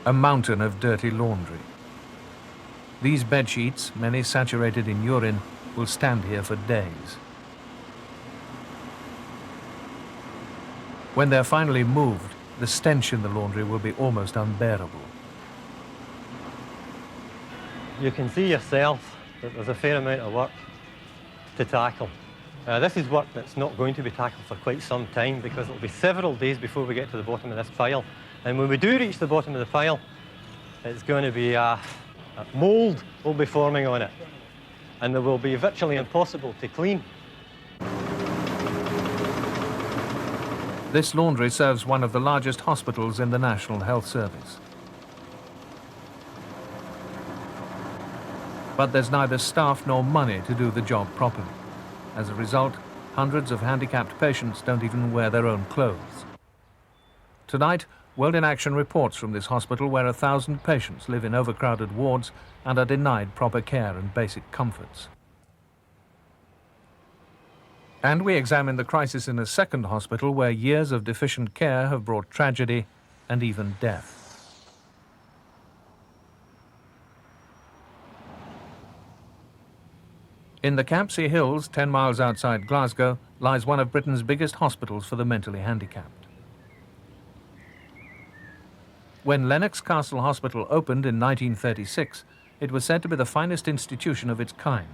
A mountain of dirty laundry. These bed sheets, many saturated in urine, will stand here for days. When they're finally moved, the stench in the laundry will be almost unbearable. You can see yourself that there's a fair amount of work to tackle. This is work that's not going to be tackled for quite some time because it'll be several days before we get to the bottom of this pile. And when we do reach the bottom of the pile, it's going to be a mould will be forming on it. And it will be virtually impossible to clean. This laundry serves one of the largest hospitals in the National Health Service. But there's neither staff nor money to do the job properly. As a result, hundreds of handicapped patients don't even wear their own clothes. Tonight, World in Action reports from this hospital where 1,000 patients live in overcrowded wards and are denied proper care and basic comforts. And we examine the crisis in a second hospital where years of deficient care have brought tragedy and even death. In the Campsie Hills, 10 miles outside Glasgow, lies one of Britain's biggest hospitals for the mentally handicapped. When Lennox Castle Hospital opened in 1936, it was said to be the finest institution of its kind.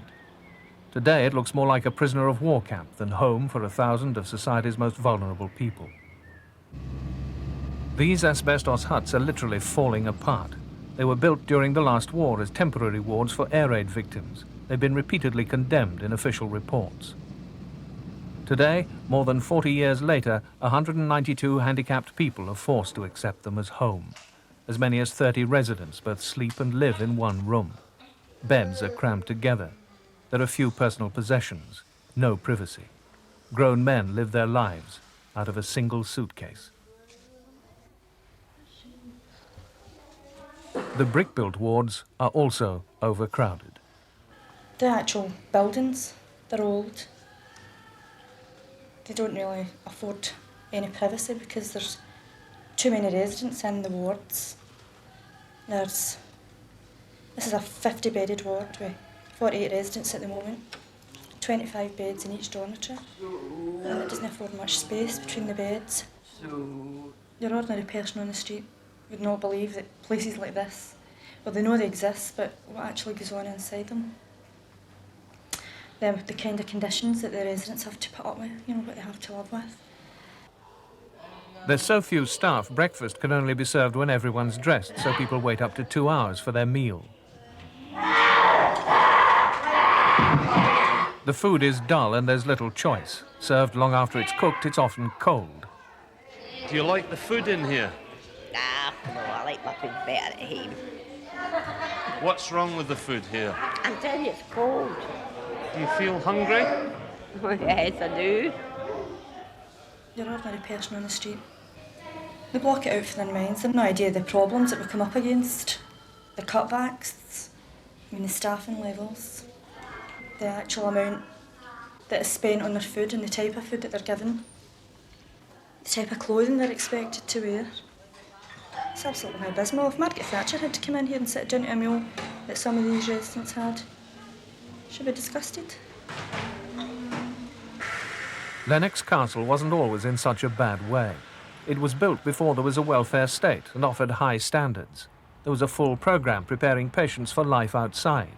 Today, it looks more like a prisoner of war camp than home for 1,000 of society's most vulnerable people. These asbestos huts are literally falling apart. They were built during the last war as temporary wards for air raid victims. They've been repeatedly condemned in official reports. Today, more than 40 years later, 192 handicapped people are forced to accept them as home. As many as 30 residents both sleep and live in one room. Beds are crammed together. There are few personal possessions, no privacy. Grown men live their lives out of a single suitcase. The brick-built wards are also overcrowded. The actual buildings, they're old. They don't really afford any privacy because there's too many residents in the wards. This is a 50-bedded ward with 48 residents at the moment, 25 beds in each dormitory, and it doesn't afford much space between the beds. Your ordinary person on the street would not believe that places like this, well, they know they exist, but what actually goes on inside them. The kind of conditions that the residents have to put up with, you know, what they have to live with. There's so few staff, breakfast can only be served when everyone's dressed, so people wait up to 2 hours for their meal. The food is dull and there's little choice. Served long after it's cooked, it's often cold. Do you like the food in here? Nah, no, I like my food better at home. What's wrong with the food here? I'm telling you, it's cold. Do you feel hungry? Yes, I do. Your ordinary person on the street, they block it out for their minds. They've no idea the problems that we come up against, the cutbacks, the staffing levels, the actual amount that is spent on their food and the type of food that they're given, the type of clothing they're expected to wear. It's absolutely abysmal. If Margaret Thatcher had to come in here and sit down to a meal that some of these residents had, she'd be disgusted. Lennox Castle wasn't always in such a bad way. It was built before there was a welfare state and offered high standards. There was a full programme preparing patients for life outside.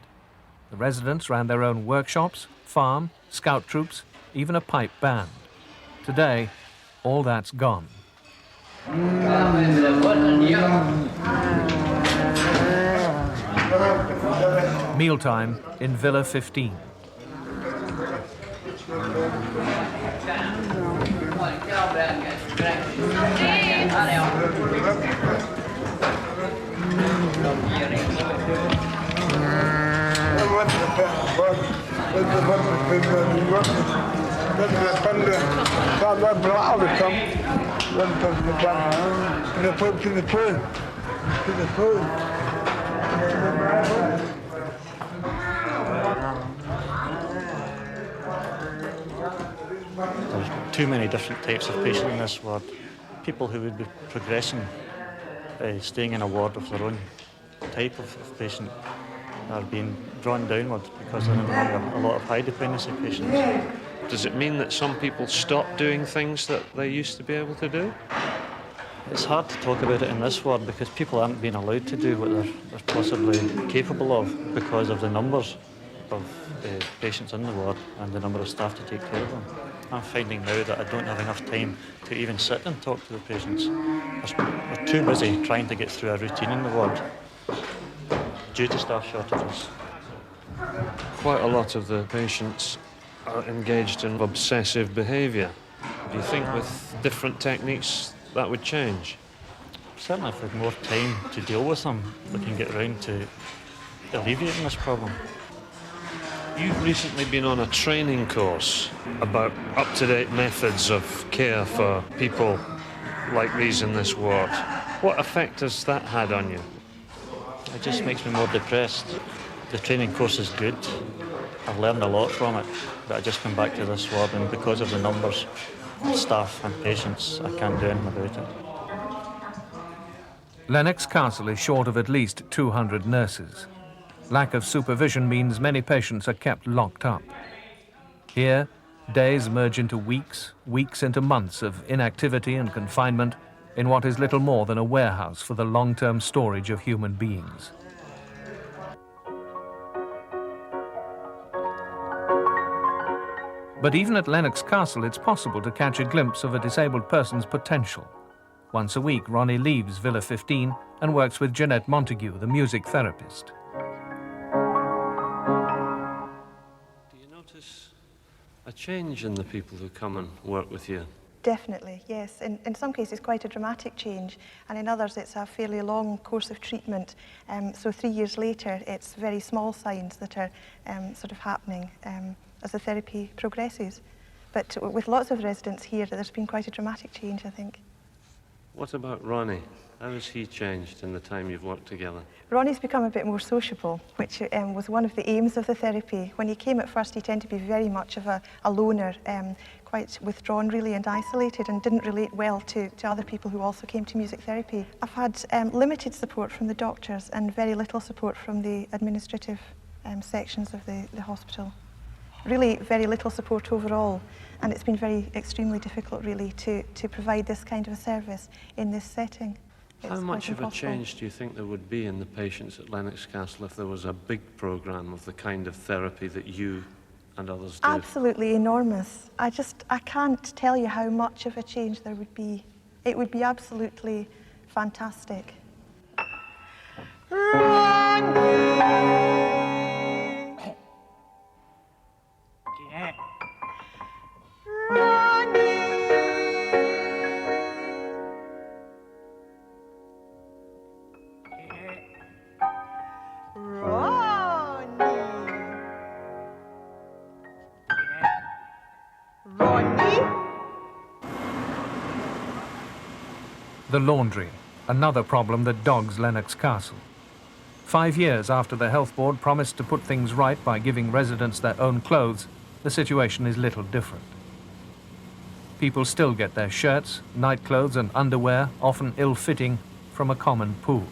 The residents ran their own workshops, farm, scout troops, even a pipe band. Today, all that's gone. Mealtime in Villa 15. There's too many different types of patient in this ward. People who would be progressing staying in a ward of their own type of patient are being drawn downward because they're no longer a lot of high dependency patients. Does it mean that some people stop doing things that they used to be able to do? It's hard to talk about it in this ward because people aren't being allowed to do what they're possibly capable of because of the numbers of patients in the ward and the number of staff to take care of them. I'm finding now that I don't have enough time to even sit and talk to the patients. We're too busy trying to get through a routine in the ward due to staff shortages. Quite a lot of the patients are engaged in obsessive behaviour. Do you think with different techniques that would change? Certainly if we had more time to deal with them, we can get around to alleviating this problem. You've recently been on a training course about up-to-date methods of care for people like these in this ward. What effect has that had on you? It just makes me more depressed. The training course is good. I've learned a lot from it, but I just come back to this ward and because of the numbers of staff and patients, I can't do anything about it. Lennox Castle is short of at least 200 nurses. Lack of supervision means many patients are kept locked up. Here, days merge into weeks, weeks into months of inactivity and confinement in what is little more than a warehouse for the long-term storage of human beings. But even at Lennox Castle, it's possible to catch a glimpse of a disabled person's potential. Once a week, Ronnie leaves Villa 15 and works with Jeanette Montague, the music therapist. A change in the people who come and work with you? Definitely, yes. In some cases, quite a dramatic change, and in others, it's a fairly long course of treatment. So 3 years later, it's very small signs that are sort of happening as the therapy progresses. But with lots of residents here, there's been quite a dramatic change, I think. What about Ronnie? How has he changed in the time you've worked together? Ronnie's become a bit more sociable, which was one of the aims of the therapy. When he came at first, he tended to be very much of a loner, quite withdrawn really and isolated and didn't relate well to other people who also came to music therapy. I've had limited support from the doctors and very little support from the administrative sections of the hospital. Really very little support overall, and it's been extremely difficult really to provide this kind of a service in this setting. How much of a change do you think there would be in the patients at Lennox Castle if there was a big programme of the kind of therapy that you and others do? Absolutely enormous. I can't tell you how much of a change there would be. It would be absolutely fantastic. The laundry, another problem that dogs Lennox Castle. 5 years after the Health Board promised to put things right by giving residents their own clothes, the situation is little different. People still get their shirts, nightclothes and underwear, often ill-fitting, from a common pool.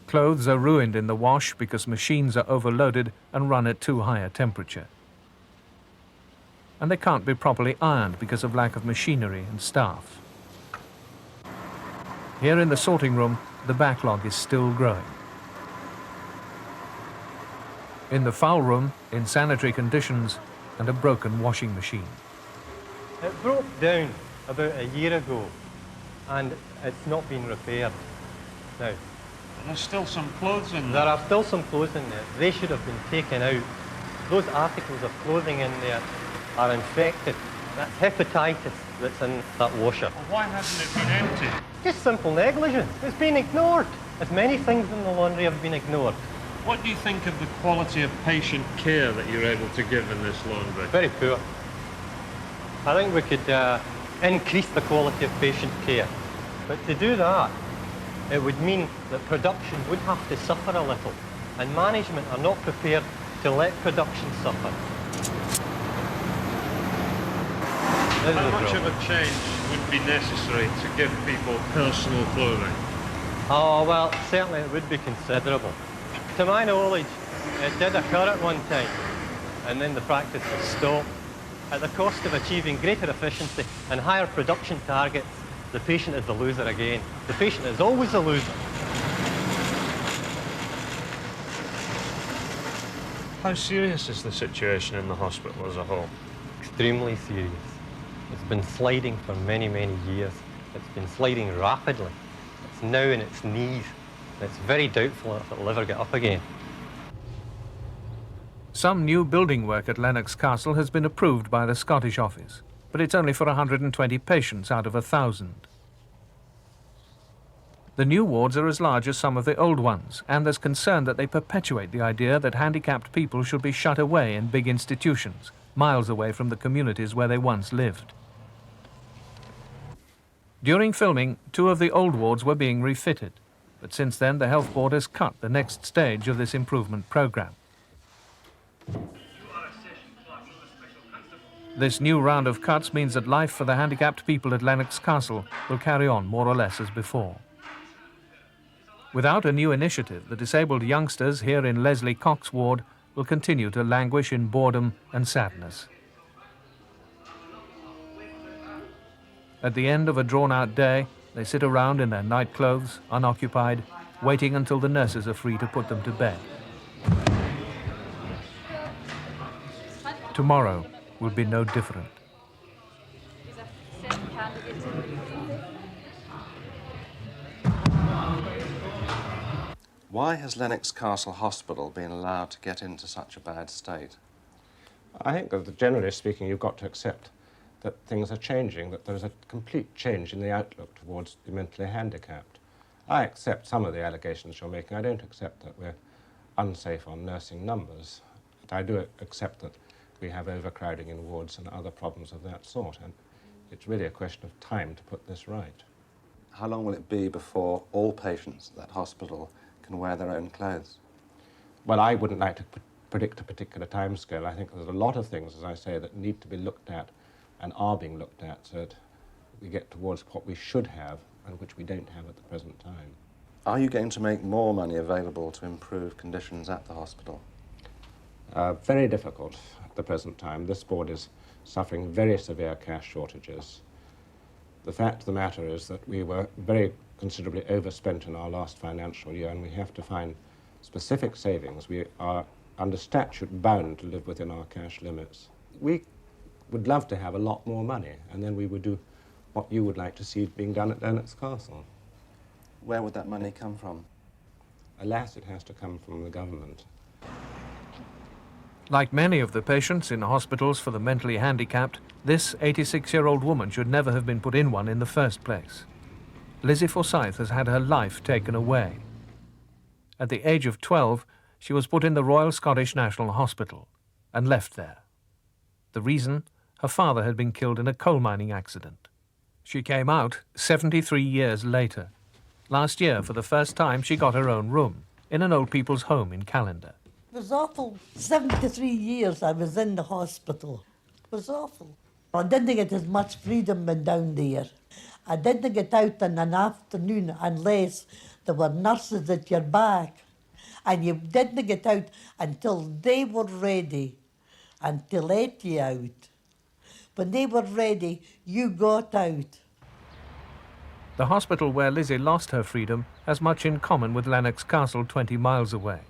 Clothes are ruined in the wash because machines are overloaded and run at too high a temperature. And they can't be properly ironed because of lack of machinery and staff. Here in the sorting room, the backlog is still growing. In the foul room, insanitary conditions and a broken washing machine. It broke down about a year ago, and it's not been repaired now. There's still some clothes in There are still some clothes in there. They should have been taken out. Those articles of clothing in there are infected. That's hepatitis that's in that washer. Well, why hasn't it been emptied? Just simple negligence. It's been ignored. As many things in the laundry have been ignored. What do you think of the quality of patient care that you're able to give in this laundry? Very poor. I think we could increase the quality of patient care. But to do that, it would mean that production would have to suffer a little, and management are not prepared to let production suffer. How much of a change would be be necessary to give people personal clothing? Oh, well, certainly it would be considerable. To my knowledge, it did occur at one time, and then the practice was stopped. At the cost of achieving greater efficiency and higher production targets, the patient is the loser again. The patient is always the loser. How serious is the situation in the hospital as a whole? Extremely serious. It's been sliding for many, many years. It's been sliding rapidly. It's now in its knees. It's very doubtful if it'll ever get up again. Some new building work at Lennox Castle has been approved by the Scottish Office, but it's only for 120 patients out of 1,000. The new wards are as large as some of the old ones, and there's concern that they perpetuate the idea that handicapped people should be shut away in big institutions, miles away from the communities where they once lived. During filming, 2 of the old wards were being refitted, but since then the Health Board has cut the next stage of this improvement programme. This new round of cuts means that life for the handicapped people at Lennox Castle will carry on more or less as before. Without a new initiative, the disabled youngsters here in Leslie Cox ward will continue to languish in boredom and sadness. At the end of a drawn-out day, they sit around in their nightclothes, unoccupied, waiting until the nurses are free to put them to bed. Tomorrow will be no different. Why has Lennox Castle Hospital been allowed to get into such a bad state? I think that generally speaking, you've got to accept that things are changing, that there's a complete change in the outlook towards the mentally handicapped. I accept some of the allegations you're making. I don't accept that we're unsafe on nursing numbers. But I do accept that we have overcrowding in wards and other problems of that sort, and it's really a question of time to put this right. How long will it be before all patients at that hospital can wear their own clothes? Well, I wouldn't like to predict a particular timescale. I think there's a lot of things, as I say, that need to be looked at and are being looked at so that we get towards what we should have and which we don't have at the present time. Are you going to make more money available to improve conditions at the hospital? Very difficult at the present time. This board is suffering very severe cash shortages. The fact of the matter is that we were very considerably overspent in our last financial year, and we have to find specific savings. We are under statute bound to live within our cash limits. We would love to have a lot more money, and then we would do what you would like to see being done at Lennox Castle. Where would that money come from? Alas, it has to come from the government. Like many of the patients in hospitals for the mentally handicapped, this 86-year-old woman should never have been put in one in the first place. Lizzie Forsyth has had her life taken away. At the age of 12, she was put in the Royal Scottish National Hospital and left there. The reason? Her father had been killed in a coal mining accident. She came out 73 years later. Last year, for the first time, she got her own room in an old people's home in Callander. It was awful. 73 years I was in the hospital. It was awful. I didn't get as much freedom as down there. I didn't get out in an afternoon unless there were nurses at your back. And you didn't get out until they were ready and to let you out. When they were ready, you got out. The hospital where Lizzie lost her freedom has much in common with Lennox Castle 20 miles away.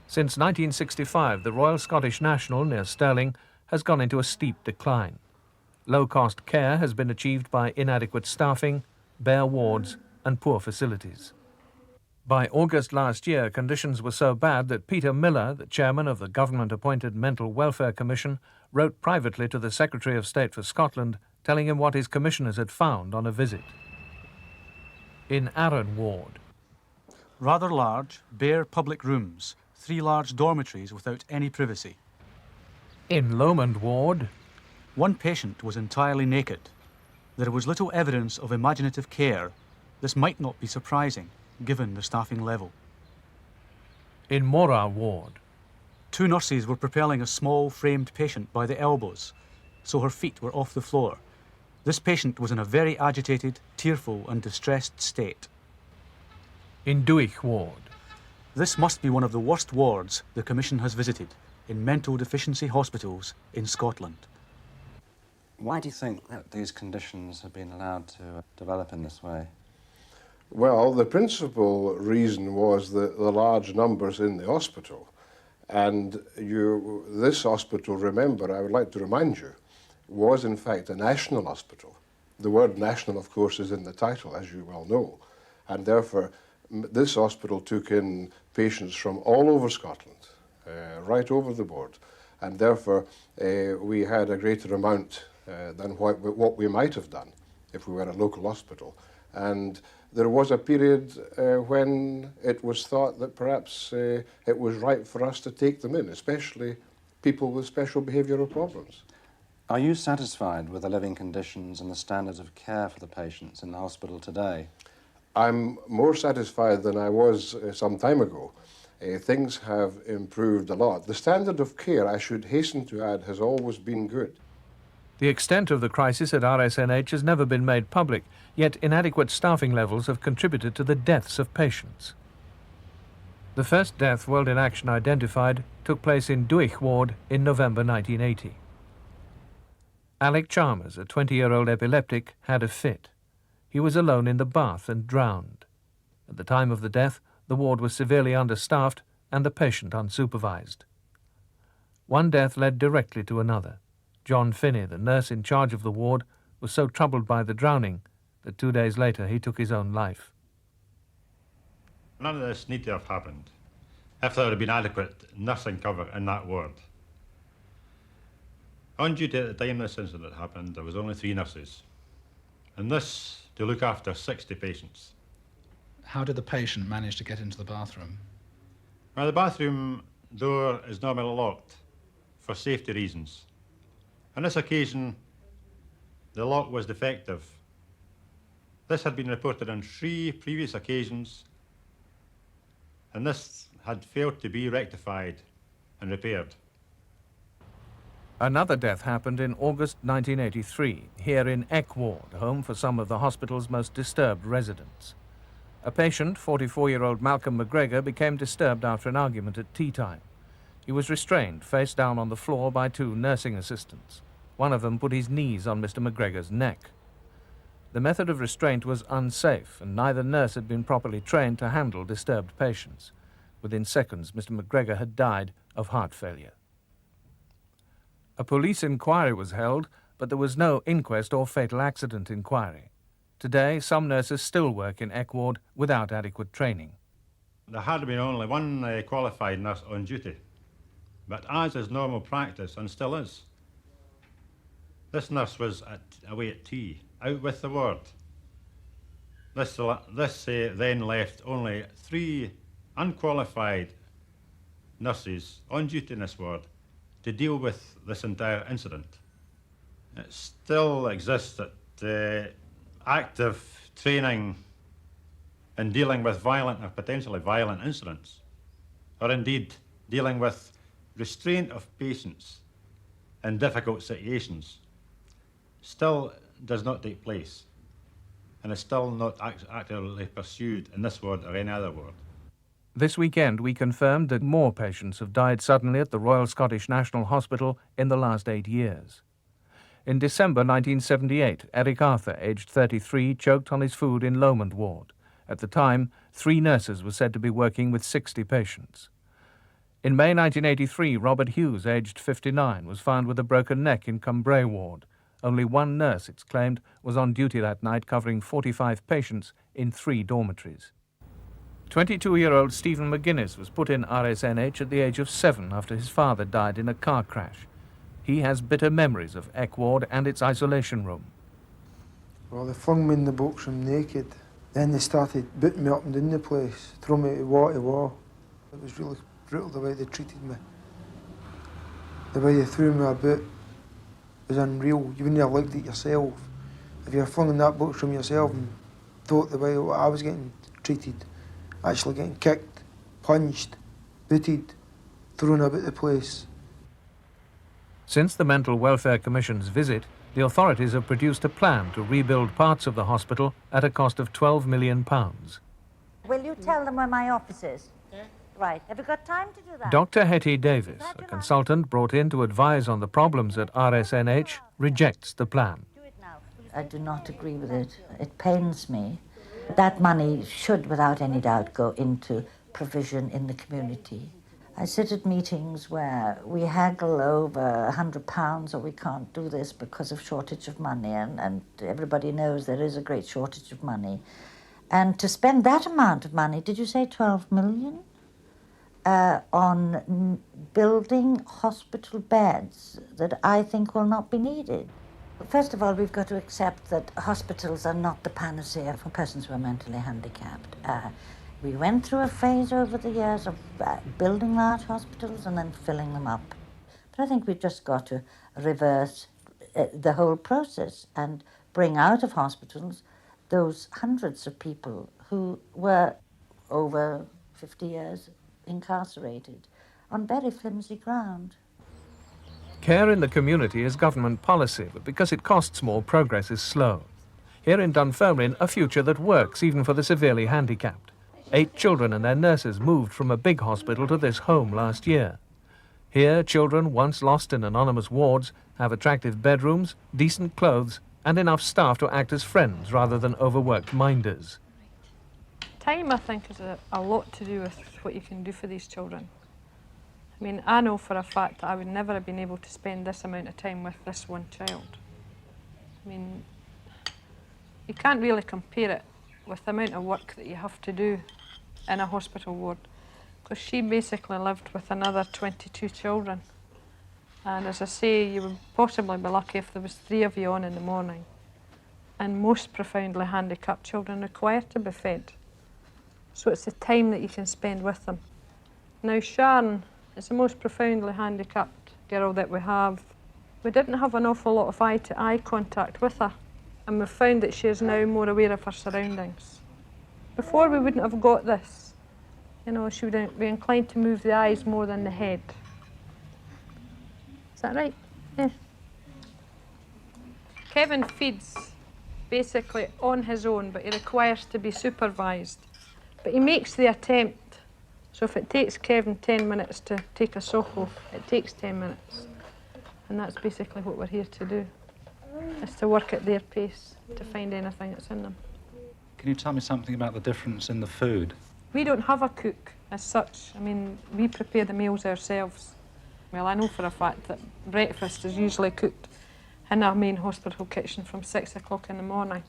Since 1965, the Royal Scottish National near Stirling has gone into a steep decline. Low-cost care has been achieved by inadequate staffing, bare wards and poor facilities. By August last year, conditions were so bad that Peter Miller, the chairman of the government-appointed Mental Welfare Commission, wrote privately to the Secretary of State for Scotland, telling him what his commissioners had found on a visit. In Arran Ward. Rather large, bare public rooms, 3 large dormitories without any privacy. In Lomond Ward. 1 patient was entirely naked. There was little evidence of imaginative care. This might not be surprising, given the staffing level. In Morar Ward. 2 nurses were propelling a small framed patient by the elbows, so her feet were off the floor. This patient was in a very agitated, tearful and distressed state. In Duich ward. This must be one of the worst wards the Commission has visited in mental deficiency hospitals in Scotland. Why do you think that these conditions have been allowed to develop in this way? Well, the principal reason was the large numbers in the hospital. And this hospital, remember, I would like to remind you, was in fact a national hospital. The word national, of course, is in the title, as you well know. And therefore, this hospital took in patients from all over Scotland, right over the board. And therefore, we had a greater amount than what we might have done if we were a local hospital. And there was a period when it was thought that perhaps it was right for us to take them in, especially people with special behavioural problems. Are you satisfied with the living conditions and the standards of care for the patients in the hospital today? I'm more satisfied than I was some time ago. Things have improved a lot. The standard of care, I should hasten to add, has always been good. The extent of the crisis at RSNH has never been made public, yet inadequate staffing levels have contributed to the deaths of patients. The first death World in Action identified took place in Duich ward in November 1980. Alec Chalmers, a 20-year-old epileptic, had a fit. He was alone in the bath and drowned. At the time of the death, the ward was severely understaffed and the patient unsupervised. One death led directly to another. John Finney, the nurse in charge of the ward, was so troubled by the drowning that 2 days later he took his own life. None of this need to have happened if there had been adequate nursing cover in that ward. On duty at the time this incident happened, there was only 3 nurses, and this to look after 60 patients. How did the patient manage to get into the bathroom? Well, the bathroom door is normally locked for safety reasons. On this occasion, the lock was defective. This had been reported on 3 previous occasions, and this had failed to be rectified and repaired. Another death happened in August 1983, here in Eck ward, home for some of the hospital's most disturbed residents. A patient, 44-year-old Malcolm McGregor, became disturbed after an argument at tea time. He was restrained, face down on the floor, by 2 nursing assistants. One of them put his knees on Mr. McGregor's neck. The method of restraint was unsafe, and neither nurse had been properly trained to handle disturbed patients. Within seconds, Mr. McGregor had died of heart failure. A police inquiry was held, but there was no inquest or fatal accident inquiry. Today, some nurses still work in Eck ward without adequate training. There had been only 1 qualified nurse on duty, but as is normal practice, and still is, this nurse was away at tea, out with the ward. This then left only 3 unqualified nurses on duty in this ward to deal with this entire incident. It still exists that active training in dealing with violent or potentially violent incidents, or indeed dealing with restraint of patients in difficult situations, still does not take place, and is still not actively pursued in this ward or any other ward. This weekend, we confirmed that more patients have died suddenly at the Royal Scottish National Hospital in the last 8 years. In December 1978, Eric Arthur, aged 33, choked on his food in Lomond ward. At the time, 3 nurses were said to be working with 60 patients. In May 1983, Robert Hughes, aged 59, was found with a broken neck in Cumbray ward. Only 1 nurse, it's claimed, was on duty that night, covering 45 patients in 3 dormitories. 22-year-old Stephen McGuinness was put in RSNH at the age of 7 after his father died in a car crash. He has bitter memories of Eck ward and its isolation room. Well, they flung me in the box room naked. Then they started booting me up and down the place, throwing me wall to wall. It was really brutal the way they treated me. The way they threw me about was unreal. You wouldn't have liked it yourself. If you were flung in that box room yourself and thought the way I was getting treated, actually getting kicked, punched, booted, thrown about the place. Since the Mental Welfare Commission's visit, The authorities have produced a plan to rebuild parts of the hospital at a cost of £12 million. Will you tell them where my office is? Right. Have you got time to do that? Dr. Hetty Davis, a consultant brought in to advise on the problems at RSNH, rejects the plan. I do not agree with it. It pains me. That money should, without any doubt, go into provision in the community. I sit at meetings where we haggle over £100 or we can't do this because of shortage of money, and everybody knows there is a great shortage of money. And to spend that amount of money, did you say 12 million? On building hospital beds that I think will not be needed. First of all, we've got to accept that hospitals are not the panacea for persons who are mentally handicapped. We went through a phase over the years of building large hospitals and then filling them up. But I think we've just got to reverse the whole process and bring out of hospitals those hundreds of people who were over 50 years incarcerated on very flimsy ground. Care in the community is government policy, but because it costs more, progress is slow. Here in Dunfermline, a future that works even for the severely handicapped. 8 children and their nurses moved from a big hospital to this home last year. Here, children once lost in anonymous wards have attractive bedrooms, decent clothes, and enough staff to act as friends rather than overworked minders. Time, I think, is a lot to do with what you can do for these children. I mean, I know for a fact that I would never have been able to spend this amount of time with this one child. I mean, you can't really compare it with the amount of work that you have to do in a hospital ward, because she basically lived with another 22 children. And as I say, you would possibly be lucky if there was 3 of you on in the morning. And most profoundly handicapped children require to be fed. So it's the time that you can spend with them. Now Sharon is the most profoundly handicapped girl that we have. We didn't have an awful lot of eye-to-eye contact with her, and we've found that she is now more aware of her surroundings. Before we wouldn't have got this. You know, she would be inclined to move the eyes more than the head. Is that right? Yeah. Kevin feeds basically on his own, but he requires to be supervised. But he makes the attempt. So if it takes Kevin 10 minutes to take a sock off, it takes 10 minutes. And that's basically what we're here to do, is to work at their pace, to find anything that's in them. Can you tell me something about the difference in the food? We don't have a cook as such. I mean, we prepare the meals ourselves. Well, I know for a fact that breakfast is usually cooked in our main hospital kitchen from 6 o'clock in the morning.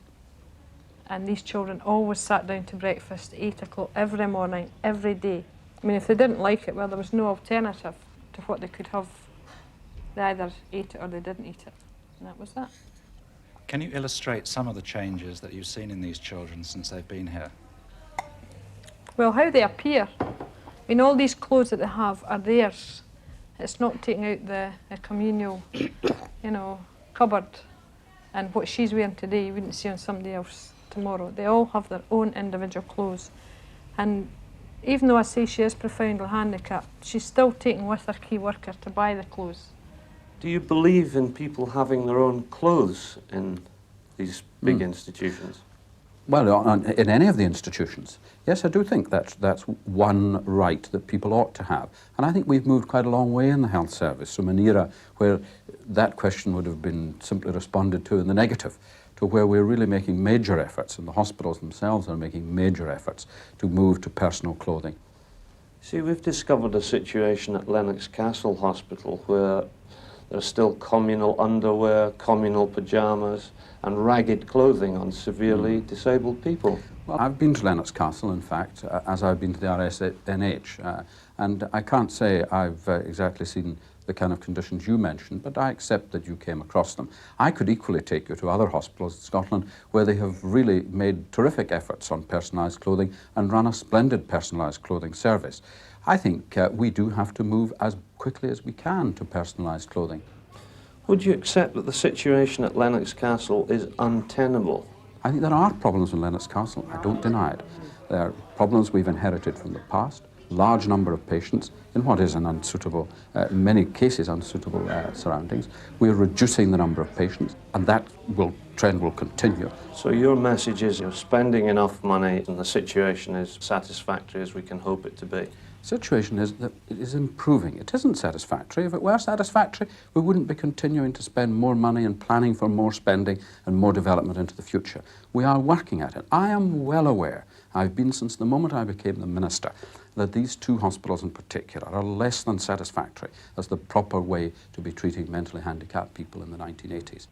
And these children always sat down to breakfast at 8 o'clock every morning, every day. I mean, if they didn't like it, well, there was no alternative to what they could have. They either ate it or they didn't eat it, and that was that. Can you illustrate some of the changes that you've seen in these children since they've been here? Well, how they appear. I mean, all these clothes that they have are theirs. It's not taking out the communal, you know, cupboard. And what she's wearing today, you wouldn't see on somebody else tomorrow. They all have their own individual clothes. And even though I say she is profoundly handicapped, she's still taking with her key worker to buy the clothes. Do you believe in people having their own clothes in these big institutions? Well, in any of the institutions. Yes, I do think that's one right that people ought to have. And I think we've moved quite a long way in the health service from an era where that question would have been simply responded to in the negative, to where we're really making major efforts, and the hospitals themselves are making major efforts to move to personal clothing. See, we've discovered a situation at Lennox Castle Hospital where there's still communal underwear, communal pyjamas, and ragged clothing on severely disabled people. Well, I've been to Lennox Castle, in fact, as I've been to the RSNH, and I can't say I've exactly seen the kind of conditions you mentioned, but I accept that you came across them. I could equally take you to other hospitals in Scotland where they have really made terrific efforts on personalised clothing and run a splendid personalised clothing service. I think we do have to move as quickly as we can to personalised clothing. Would you accept that the situation at Lennox Castle is untenable? I think there are problems in Lennox Castle. I don't deny it. There are problems we've inherited from the past. large number of patients in what is an unsuitable, in many cases unsuitable surroundings. We're reducing the number of patients, and that trend will continue. So your message is you're spending enough money and the situation is satisfactory as we can hope it to be? Situation is that it is improving. It isn't satisfactory. If it were satisfactory, we wouldn't be continuing to spend more money and planning for more spending and more development into the future. We are working at it. I am well aware, I've been since the moment I became the minister, that these two hospitals in particular are less than satisfactory as the proper way to be treating mentally handicapped people in the 1980s.